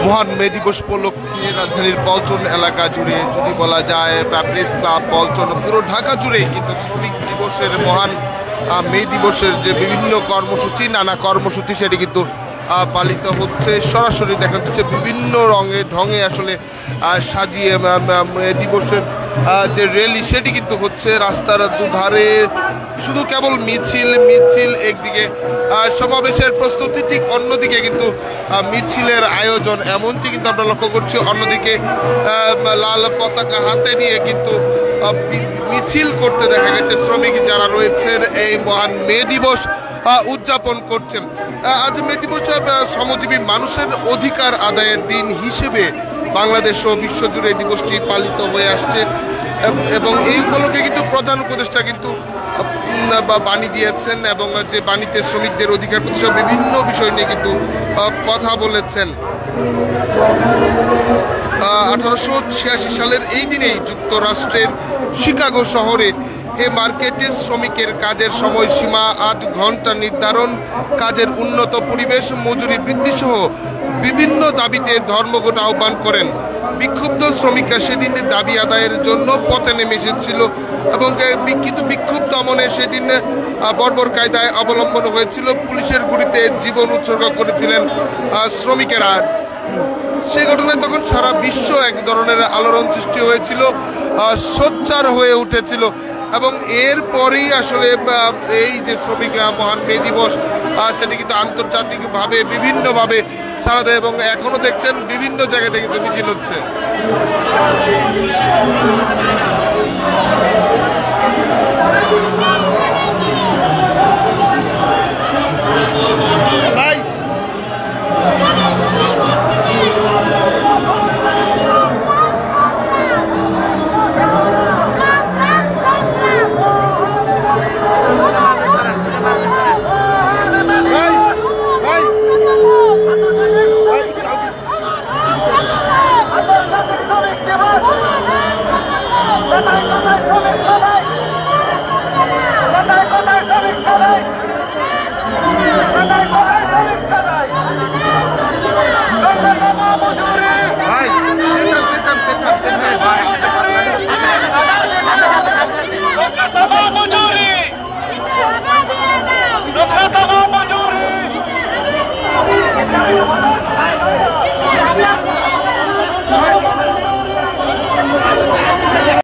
মহান মে দিবস উপলক্ষে রাজধানীর পল্টন এলাকা জুড়ে যদি বলা যায় প্রেস ক্লাব পল্টন পুরো ঢাকা জুড়েই কিন্তু শ্রমিক দিবসের মহান মে দিবসের যে বিভিন্ন কর্মসূচি নানা কর্মসূচি সেটি কিন্তু পালিত হচ্ছে। সরাসরি দেখা যাচ্ছে বিভিন্ন ঢঙে আসলে সাজিয়ে মে দিবসের যে র্যালি সেটি কিন্তু হচ্ছে রাস্তার দুধারে। শুধু কেবল মিছিল একদিকে সমাবেশের প্রস্তুতি, ঠিক অন্যদিকে কিন্তু মিছিলের আয়োজন এমনটি কিন্তু আমরা লক্ষ্য করছি। অন্যদিকে লাল পতাকা হাতে নিয়ে কিন্তু মিছিল করতে দেখা গেছে শ্রমিক যারা রয়েছেন এই মহান মে দিবস উদযাপন করছেন। আজ মে দিবস শ্রমজীবী মানুষের অধিকার আদায়ের দিন হিসেবে বাংলাদেশ ও বিশ্বজুড়ে এই দিবসটি পালিত হয়ে আসছে এবং এই উপলক্ষে কিন্তু প্রধান উপদেষ্টা কিন্তু বাণী দিয়েছেন এবং যে বাণীতে শ্রমিকদের অধিকার প্রতিষ্ঠা বিভিন্ন বিষয় নিয়ে কিন্তু কথা বলেছেন। 1886 সালের এই দিনেই যুক্তরাষ্ট্রের শিকাগো শহরে এ মার্কেটে শ্রমিকের কাজের সময়সীমা 8 ঘন্টা নির্ধারণ, কাজের উন্নত পরিবেশ, মজুরি বৃদ্ধি সহ বিভিন্ন দাবিতে ধর্মঘট আহ্বান করেন। বিক্ষুব্ধ শ্রমিকরা সেদিন দাবি আদায়ের জন্য পথে নেমে এসেছিল এবং কিন্তু বিক্ষোভ দমনে সেদিন বর্বর কায়দায় অবলম্বন হয়েছিল। পুলিশের গুলিতে জীবন উৎসর্গ করেছিলেন শ্রমিকেরা। সেই ঘটনায় তখন সারা বিশ্ব এক ধরনের আলোড়ন সৃষ্টি হয়েছিল, সোচ্চার হয়ে উঠেছিল এবং এরপরেই আসলে এই যে শ্রমিক মহান মে দিবস সেটি কিন্তু আন্তর্জাতিকভাবে বিভিন্নভাবে সারা দেয় এবং এখনো দেখছেন বিভিন্ন জায়গা থেকে কিন্তু মিছিল হচ্ছে। Come on!